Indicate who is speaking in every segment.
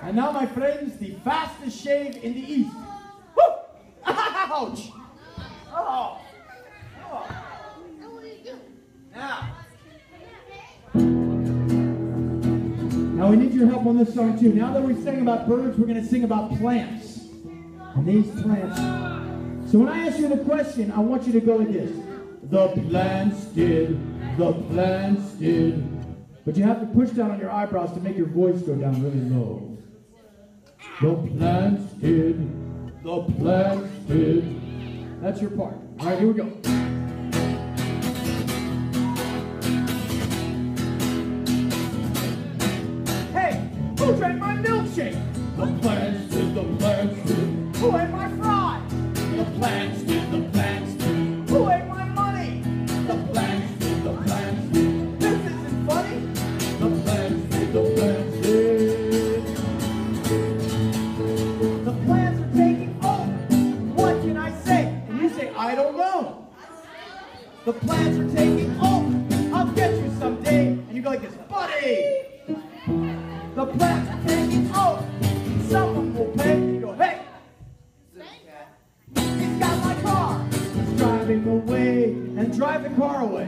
Speaker 1: And now, my friends, the fastest shave in the East. Woo! Ouch! Oh. Now we need your help on this song too. Now that we've sang about birds, we're going to sing about plants. And these plants. So when I ask you the question, I want you to go like this. The plants did. The plants did. But you have to push down on your eyebrows to make your voice go down really low. The plants did. The plants did. That's your part. All right, here we go. Who drank my milkshake? The plants did, the plants did. Who ate my fries? The plants did, the plants did. Who ate my money? The plants did, the plants did. This isn't funny. The plants did, the plants did. The plants are taking over. What can I say? And you say, I don't know. The plants are taking over. I'll get you someday. And you go like this, buddy. The plants are taking over. Someone will pay. You go, hey, he's got my car. He's driving away and drive the car away.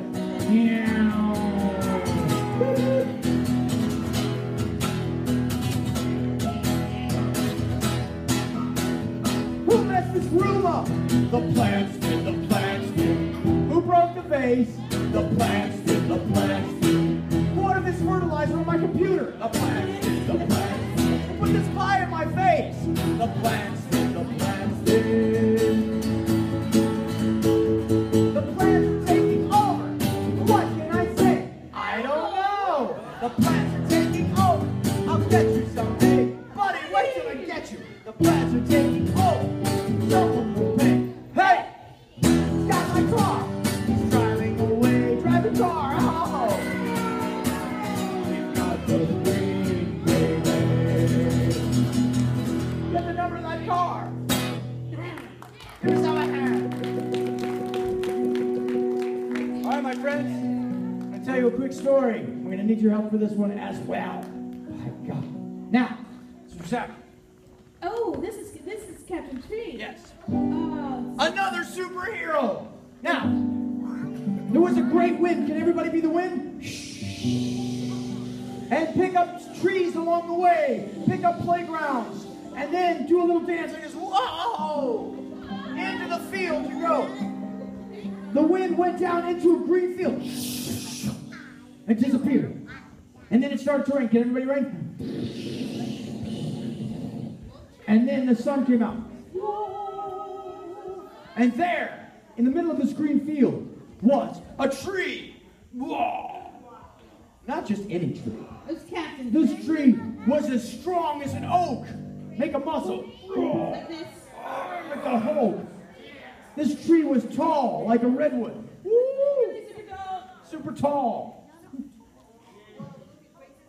Speaker 1: Who messed this room up? The plants did, the plants did. Who broke the vase? The plants did, the plants did. What if this fertilizer on my computer? The plants did, the plants did. Who put this pie in my face? The plants did, the plants did. The plants are taking over. What can I say? I don't know. The plants are taking over. I'll get you someday. Buddy, wait till I get you. The plants are taking over. Someone will pay. Hey! He's got my car. He's driving away. Drive the car. Oh! We've got the green, baby. Get the number of that car. Here's how I have. All right, my friends. I'm going to tell you a quick story. We're going to need your help for this one as well. My God. Now, Mr. Sack.
Speaker 2: Oh, this is Captain Tree.
Speaker 1: Yes. Another superhero. Now, there was a great wind. Can everybody be the wind? And pick up trees along the way. Pick up playgrounds. And then do a little dance like this. Whoa! Into the field you go. The wind went down into a green field. And disappeared. And then it started to rain. Can everybody rain? And then the sun came out. And there, in the middle of this green field, was a tree. Whoa. Not just any tree.
Speaker 2: It's Captain
Speaker 1: This tree was as strong as an oak. Make a muscle.
Speaker 2: Like this.
Speaker 1: Like a Hulk. This tree was tall, like a redwood. Woo. Super tall.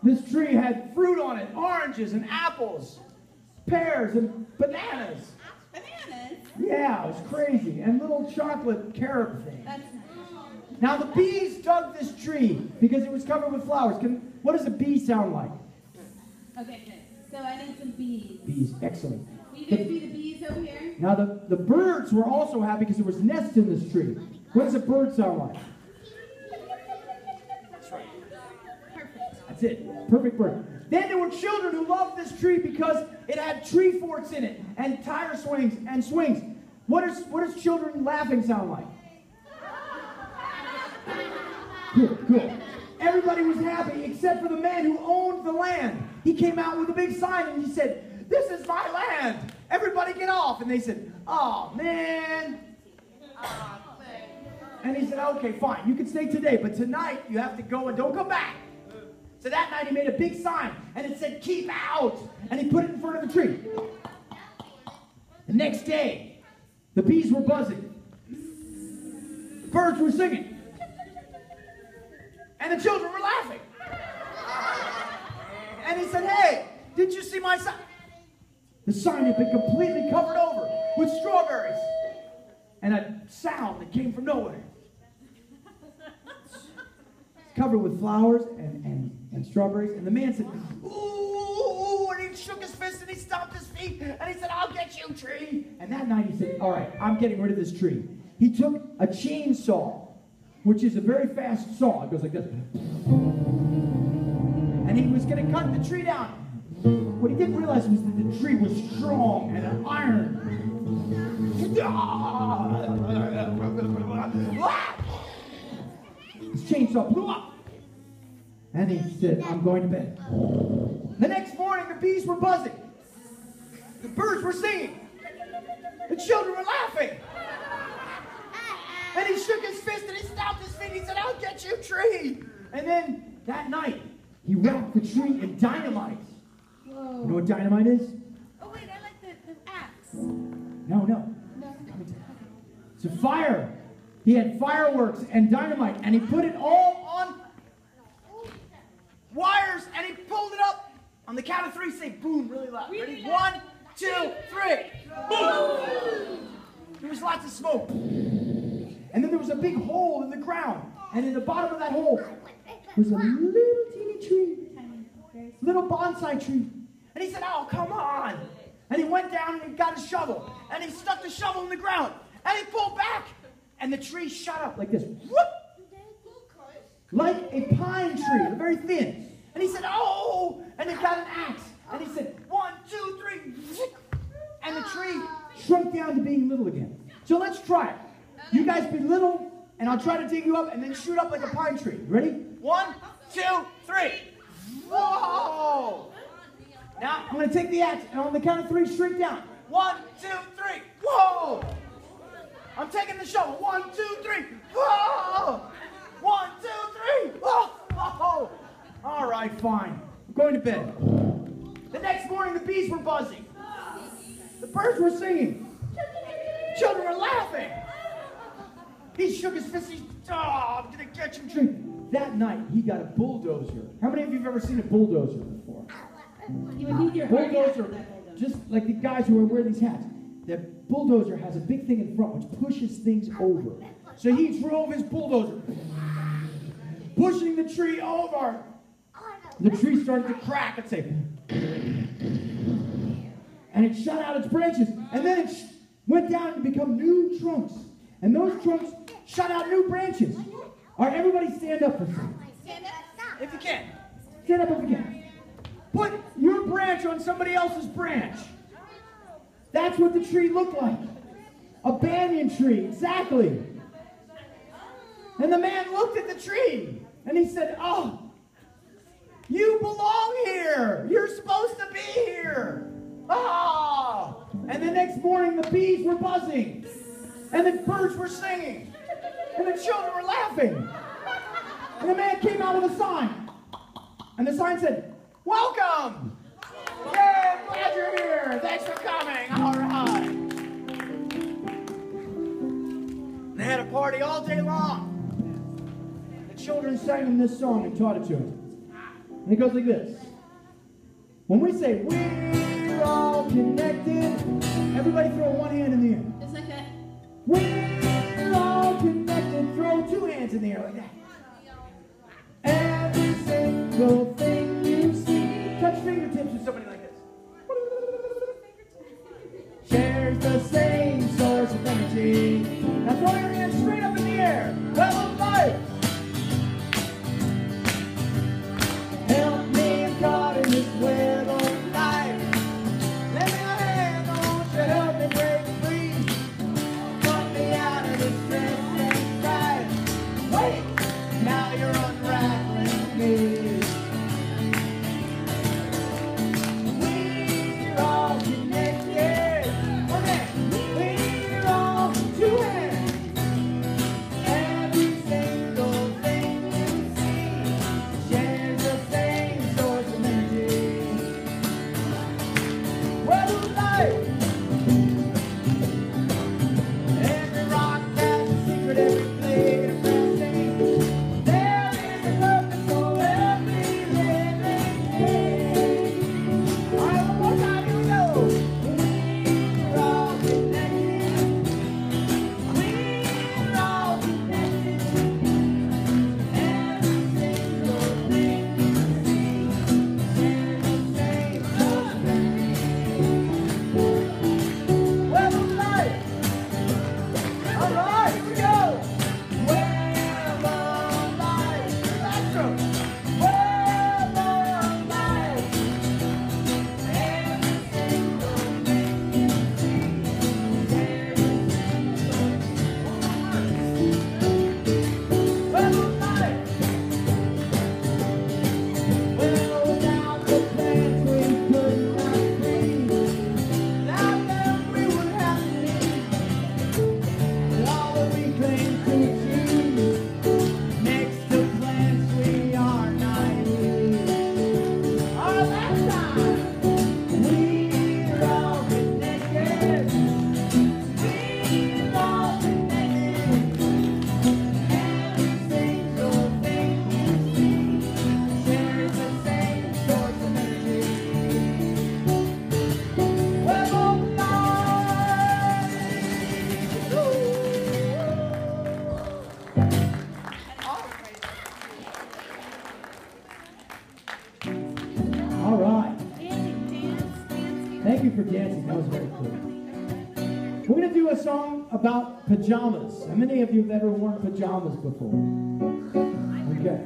Speaker 1: This tree had fruit on it, oranges and apples, pears and bananas.
Speaker 2: Bananas?
Speaker 1: Yeah, it was crazy. And little chocolate carob things.
Speaker 2: That's nice.
Speaker 1: Now the bees dug this tree because it was covered with flowers. What does a bee sound like?
Speaker 2: Okay, good. So I need some bees.
Speaker 1: Bees, excellent.
Speaker 2: Will you guys see the bees over here?
Speaker 1: Now the birds were also happy because there was nests in this tree. What does a bird sound like? That's right.
Speaker 2: Perfect.
Speaker 1: That's it. Perfect bird. Then there were children who loved this tree because it had tree forks in it and tire swings and swings. What does children laughing sound like? Good. Everybody was happy except for the man who owned the land. He came out with a big sign and he said, "This is my land. Everybody get off." And they said, "Oh, man." And he said, "Okay, fine. You can stay today, but tonight you have to go and don't come back." So that night he made a big sign and it said, "Keep out." And he put it in front of the tree. The next day, the bees were buzzing. The birds were singing. And the children were laughing. And he said, "Hey, did you see my sign?" The sign had been completely covered over with strawberries. And a sound that came from nowhere. It's covered with flowers and strawberries. And the man said, "Ooh," and he shook his fist. tree. And he said, I'll get you, tree. And that night he said, all right, I'm getting rid of this tree. He took a chainsaw, which is a very fast saw. It goes like this. And he was going to cut the tree down. What he didn't realize was that the tree was strong and an iron. His chainsaw blew up. And he said, I'm going to bed. The next morning, the bees were buzzing. The birds were singing. The children were laughing. And he shook his fist and he stomped his feet. He said, I'll get you, tree. And then that night, he wrapped the tree in dynamite.
Speaker 2: Whoa.
Speaker 1: You know what dynamite is?
Speaker 2: Oh, wait, I like the axe.
Speaker 1: No.
Speaker 2: No.
Speaker 1: It's a fire. He had fireworks and dynamite, and he put it all on wires, and he pulled it up. On the count of three, say boom really loud. Ready? 1, 2, 3. Boom! There was lots of smoke. And then there was a big hole in the ground. And in the bottom of that hole was a little teeny tree. Little bonsai tree. And he said, oh, come on. And he went down and he got a shovel. And he stuck the shovel in the ground. And he pulled back. And the tree shot up like this. Whoop! Like a pine tree, very thin. And he said, oh! And he got an axe. And he said, 1, 2, 3. And the tree shrunk down to being little again. So let's try it. You guys be little, and I'll try to dig you up and then shoot up like a pine tree. Ready? 1, 2, 3. Whoa! Now, I'm going to take the axe, and on the count of 3, shrink down. 1, 2, 3. Whoa! I'm taking the shovel. 1, 2, 3. Whoa! 1, 2, 3. Whoa! All right, fine. I'm going to bed. The next morning, the bees were buzzing. The birds were singing. The children were laughing. He shook his fist. He said, oh, I'm going to get you, tree. That night, he got a bulldozer. How many of you have ever seen a bulldozer before?
Speaker 2: You would need your
Speaker 1: Bulldozer, just like the guys who wear these hats. The bulldozer has a big thing in front which pushes things over. So he drove his bulldozer, pushing the tree over. The tree started to crack and say, and it shot out its branches, and then it went down to become new trunks. And those trunks shot out new branches. All right, everybody stand up for a second.
Speaker 2: Stand up.
Speaker 1: If you can. Stand up if you can. Put your branch on somebody else's branch. That's what the tree looked like. A banyan tree, exactly. And the man looked at the tree, and he said, oh, you belong here. You're supposed to be here. Ah! And the next morning, the bees were buzzing, and the birds were singing, and the children were laughing. And the man came out with a sign, and the sign said, welcome. Yay, glad you're here. Thanks for coming. All right. And they had a party all day long. The children sang him this song and taught it to him. And it goes like this. When we say, we're all connected, everybody throw one hand in the air.
Speaker 2: Just like that.
Speaker 1: We're all connected. Throw 2 hands in the air like that. Every single thing you see. Touch fingertips with somebody like this. Shares the same source of energy. Now throw your hands straight up in the air. Web of life. Help me, I'm caught in this web of life. Let me a hand, won't you help me break free? Cut me out of this stress and strife. Wait, now you're unraveling me. We're all connected. Okay, we're all 2 hands. Thank you for dancing. That was very cool. We're going to do a song about pajamas. How many of you have ever worn pajamas before? Okay.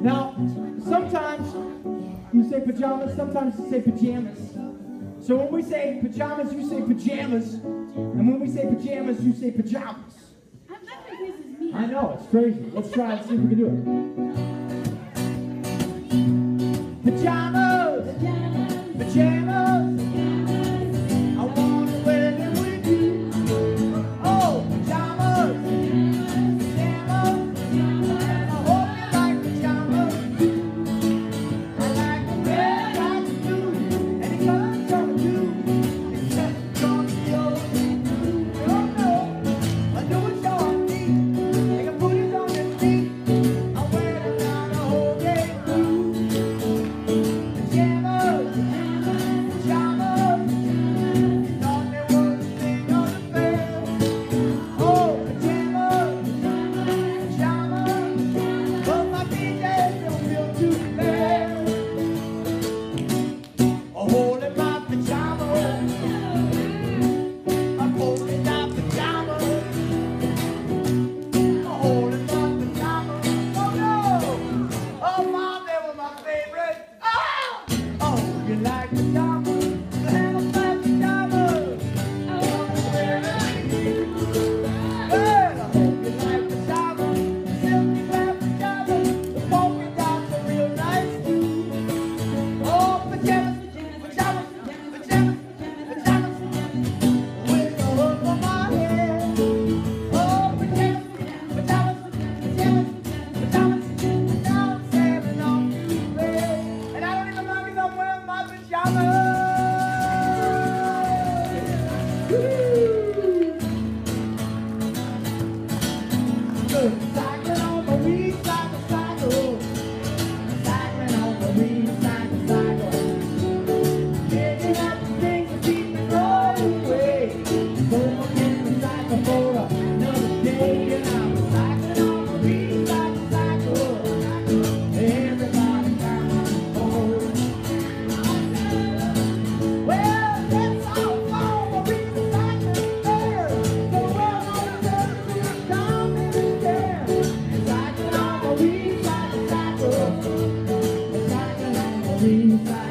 Speaker 1: Now, sometimes you say pajamas, sometimes you say pajamas. So when we say pajamas, you say pajamas. And when we say pajamas, you say pajamas.
Speaker 2: That confuses me.
Speaker 1: I know, it's crazy. Let's try and see if we can do it. Pajamas! Pajamas! I want to wear them with you. Oh, pajamas! Pajamas! And I hope you like pajamas. I like the red, like the blue. Any color coming too. Except from yours. Oh no, I know it's your feet. They can put it on your feet. I wear them down the whole day through. Pajamas, pajamas, thought they were the thing of the past. Oh, pajamas, pajamas, but my PJs don't feel too bad. I'm holding my pajamas, I'm holding my pajamas, I'm holding my pajamas. Oh no, oh mom, they were my favorite. Oh, you like pajamas? And I'm my pajamas. I wanna wear them with you. Well, I hope you like pajamas. Silky black pajamas. The polka dots are real nice too. Oh, pajamas, pajamas, pajamas, pajamas. With the hook on my head. Oh, pajamas, pajamas, pajamas, pajamas. Now I'm sailing off to bed. And I don't even know because I'm wearing my pajamas. Good. Cycling on the weed, cycle, cycle. Cycling on the weed, cycle, cycle. Picking up the things that keep me rolling away. Going in the cycle for another day. And I'm cycling on the weed, cycle, cycle. Everybody come on board. Well, let's all fall for recycling there. So we're all together to come in and share. Cycling on the weed, cycle, cycle. Cycling on the weed, cycle.